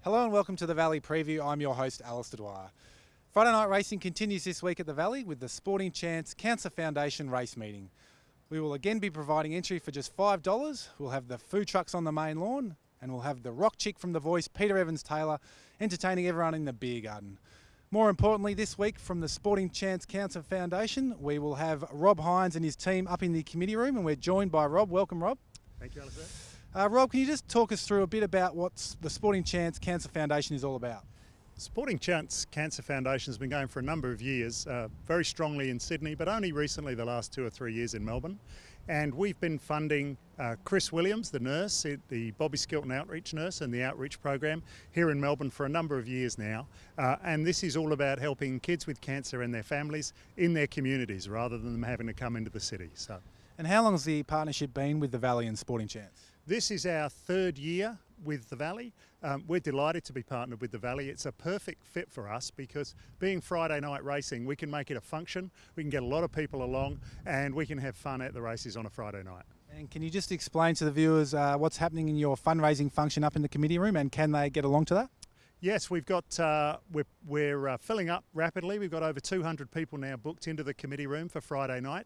Hello and welcome to the Valley Preview. I'm your host, Alistair Dwyer. Friday night racing continues this week at the Valley with the Sporting Chance Cancer Foundation race meeting. We will again be providing entry for just $5. We'll have the food trucks on the main lawn and we'll have the rock chick from The Voice, Peter Evans-Taylor, entertaining everyone in the beer garden. More importantly, this week from the Sporting Chance Cancer Foundation, we will have Rob Hines and his team up in the committee room, and we're joined by Rob. Welcome, Rob. Thank you, Alistair. Rob, can you just talk us through a bit about what the Sporting Chance Cancer Foundation is all about? Sporting Chance Cancer Foundation has been going for a number of years, very strongly in Sydney, but only recently the last 2 or 3 years in Melbourne. And we've been funding Chris Williams, the nurse, the Bobby Skilton outreach nurse, and the outreach program here in Melbourne for a number of years now. And this is all about helping kids with cancer and their families in their communities rather than them having to come into the city. And how long has the partnership been with the Valley and Sporting Chance? This is our 3rd year with the Valley. We're delighted to be partnered with the Valley. It's a perfect fit for us because being Friday night racing, we can make it a function, we can get a lot of people along, and we can have fun at the races on a Friday night. And can you just explain to the viewers what's happening in your fundraising function up in the committee room, and can they get along to that? Yes, we've got we're filling up rapidly. We've got over 200 people now booked into the committee room for Friday night.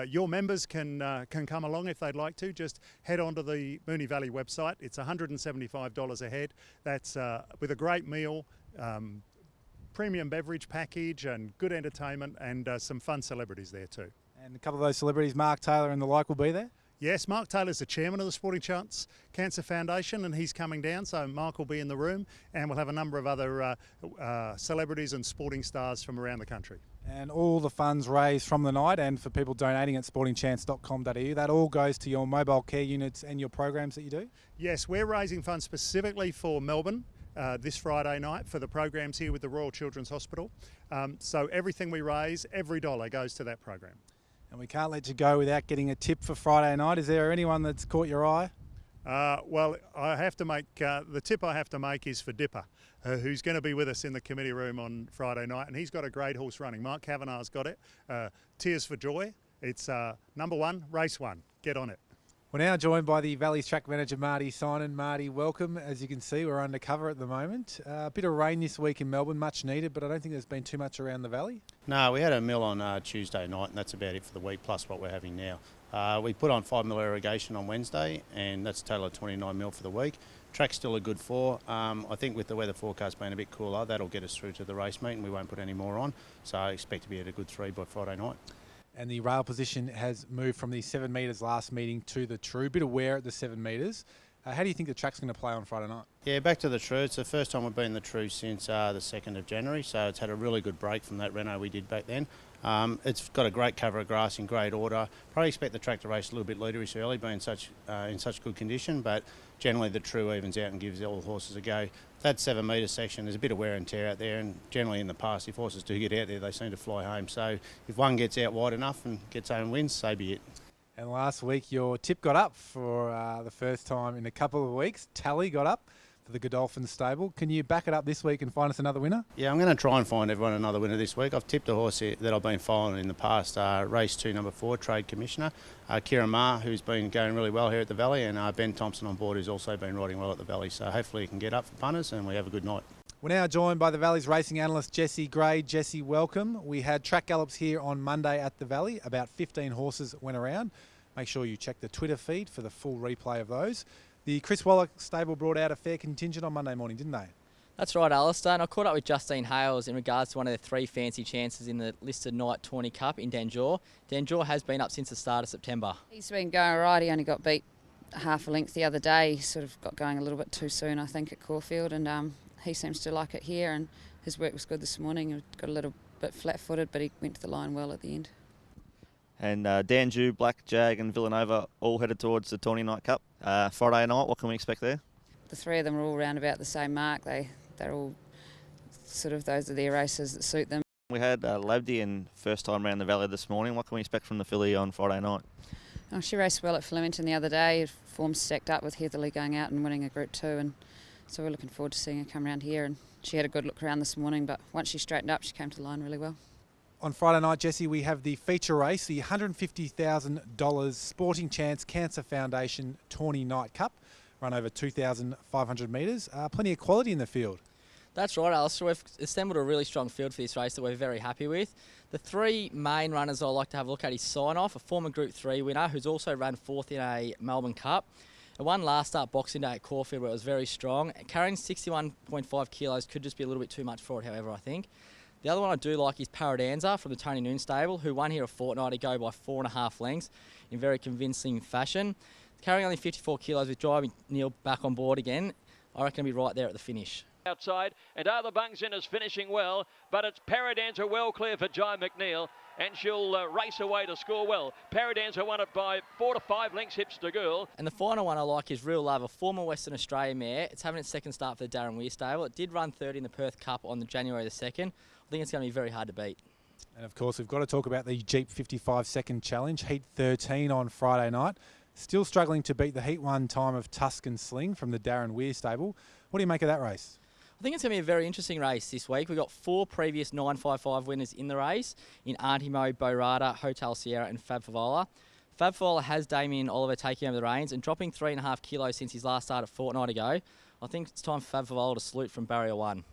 Your members can come along if they'd like to. Just head onto the Moonee Valley website. It's $175 a head. That's with a great meal, premium beverage package, and good entertainment, and some fun celebrities there too. And a couple of those celebrities, Mark Taylor and the like, will be there? Yes, Mark Taylor's the chairman of the Sporting Chance Cancer Foundation, and he's coming down, so Mark will be in the room, and we'll have a number of other celebrities and sporting stars from around the country. And all the funds raised from the night, and for people donating at sportingchance.com.au, that all goes to your mobile care units and your programs that you do? Yes, we're raising funds specifically for Melbourne this Friday night for the programs here with the Royal Children's Hospital. So everything we raise, every dollar goes to that program. And we can't let you go without getting a tip for Friday night. Is there anyone that's caught your eye? Well, I have to make the tip I have to make is for Dipper, who's going to be with us in the committee room on Friday night, and he's got a great horse running. Mark Kavanagh's got it. Tears for Joy. It's number 1, race 1. Get on it. We're now joined by the Valley's track manager, Marty Synan. Marty, welcome. As you can see, we're undercover at the moment. A bit of rain this week in Melbourne, much needed, but I don't think there's been too much around the Valley. No, we had a mill on Tuesday night, and that's about it for the week, plus what we're having now. We put on 5 mil irrigation on Wednesday, and that's a total of 29 mil for the week. Track's still a good 4. I think with the weather forecast being a bit cooler, that'll get us through to the race meet, and we won't put any more on. So I expect to be at a good 3 by Friday night. And the rail position has moved from the 7 metres last meeting to the true. Bit of wear at the 7 metres. How do you think the track's going to play on Friday night? Yeah, back to the true. It's the first time we've been in the true since the 2nd of January, so it's had a really good break from that reno we did back then. It's got a great cover of grass in great order. Probably expect the track to race a little bit leaderish early, being in such good condition, but generally the true evens out and gives all the horses a go. That 7 metre section, there's a bit of wear and tear out there, and generally in the past, if horses do get out there, they seem to fly home. So if one gets out wide enough and gets home and wins, so be it. And last week, your tip got up for the first time in a couple of weeks. Tally got up for the Godolphin stable. Can you back it up this week and find us another winner? Yeah, I'm going to try and find everyone another winner this week. I've tipped a horse that I've been following in the past, race 2, number 4, Trade Commissioner. Kieran Ma, who's been going really well here at the Valley, and Ben Thompson on board, who's also been riding well at the Valley. So hopefully he can get up for punters and we have a good night. We're now joined by the Valley's racing analyst, Jesse Gray. Jesse, welcome. We had track gallops here on Monday at the Valley. About 15 horses went around. Make sure you check the Twitter feed for the full replay of those. The Chris Waller stable brought out a fair contingent on Monday morning, didn't they? That's right, Alistair. And I caught up with Justine Hales in regards to one of the 3 fancy chances in the listed Night Tawny Cup in Danjor. Danjor has been up since the start of September. He's been going all right. He only got beat half a length the other day. He sort of got going a little bit too soon, I think, at Caulfield. And he seems to like it here. And his work was good this morning. He got a little bit flat-footed, but he went to the line well at the end. And Danju, Black Jag and Villanova all headed towards the Tawny Night Cup. Friday night, what can we expect there? The 3 of them are all around about the same mark. They're all sort of, those are their races that suit them. We had Labdi in first time around the Valley this morning. What can we expect from the filly on Friday night? Oh, she raced well at Flemington the other day. Form stacked up with Heatherly going out and winning a Group 2. And so we're looking forward to seeing her come around here. And she had a good look around this morning, but once she straightened up, she came to the line really well. On Friday night, Jesse, we have the feature race, the $150,000 Sporting Chance Cancer Foundation Tawny Night Cup. run over 2,500 metres. Plenty of quality in the field. That's right, Alistair. We've assembled a really strong field for this race that we're very happy with. The three main runners I like to have a look at is Sign Off, a former Group 3 winner who's also ran fourth in a Melbourne Cup. It won last start Boxing Day at Caulfield where it was very strong. Carrying 61.5 kilos could just be a little bit too much for it, however, I think. The other one I do like is Paradanza from the Tony Noon stable, who won here a fortnight ago by 4.5 lengths in very convincing fashion. Carrying only 54 kilos with driving Neil back on board again, I reckon he'll be right there at the finish. Outside, and Arthur Bungsin is finishing well, but it's Paradanza well clear for Jai McNeil, and she'll race away to score well. Paradanza won it by 4 to 5 lengths, Hipster Girl. And the final one I like is Real Love, a former Western Australia mare. It's having its second start for the Darren Weir stable. It did run third in the Perth Cup on the January the 2nd. I think it's going to be very hard to beat. And of course, we've got to talk about the Jeep 55 second challenge, Heat 13 on Friday night. Still struggling to beat the Heat 1 time of Tuscan Sling from the Darren Weir stable. What do you make of that race? I think it's going to be a very interesting race this week. We've got 4 previous 955 winners in the race in Antimo, Borada, Hotel Sierra and Fab Favola. Fab Favola has Damien Oliver taking over the reins and dropping 3.5 kilos since his last start a fortnight ago. I think it's time for Fab Favola to salute from barrier 1.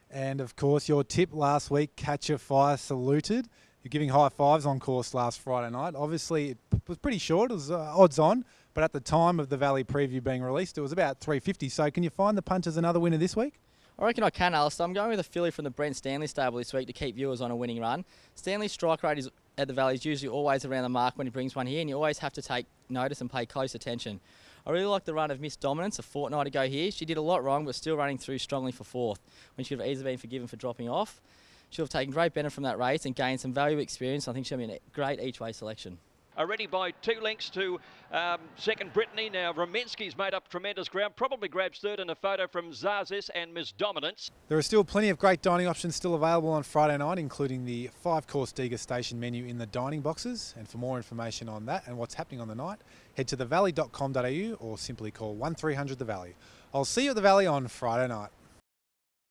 And of course, your tip last week, Catch a Fire, saluted. You're giving high fives on course last Friday night. Obviously, it was pretty short. It was odds on. But at the time of the Valley preview being released, it was about 350. So can you find the punters another winner this week? I reckon I can, Alistair. I'm going with a filly from the Brent Stanley stable this week to keep viewers on a winning run. Stanley's strike rate at the Valley is usually always around the mark when he brings one here, and you always have to take notice and pay close attention. I really like the run of Miss Dominance a fortnight ago here. She did a lot wrong, but still running through strongly for fourth, when she should have easily been forgiven for dropping off. She'll have taken great benefit from that race and gained some valuable experience. I think she'll be a great each-way selection. Already by 2 lengths to second Brittany. Now Romensky's made up tremendous ground, probably grabs third in a photo from Zazis and Miss Dominance. There are still plenty of great dining options still available on Friday night, including the 5-course degustation menu in the dining boxes. And for more information on that and what's happening on the night, head to thevalley.com.au or simply call 1300 The Valley. I'll see you at the Valley on Friday night.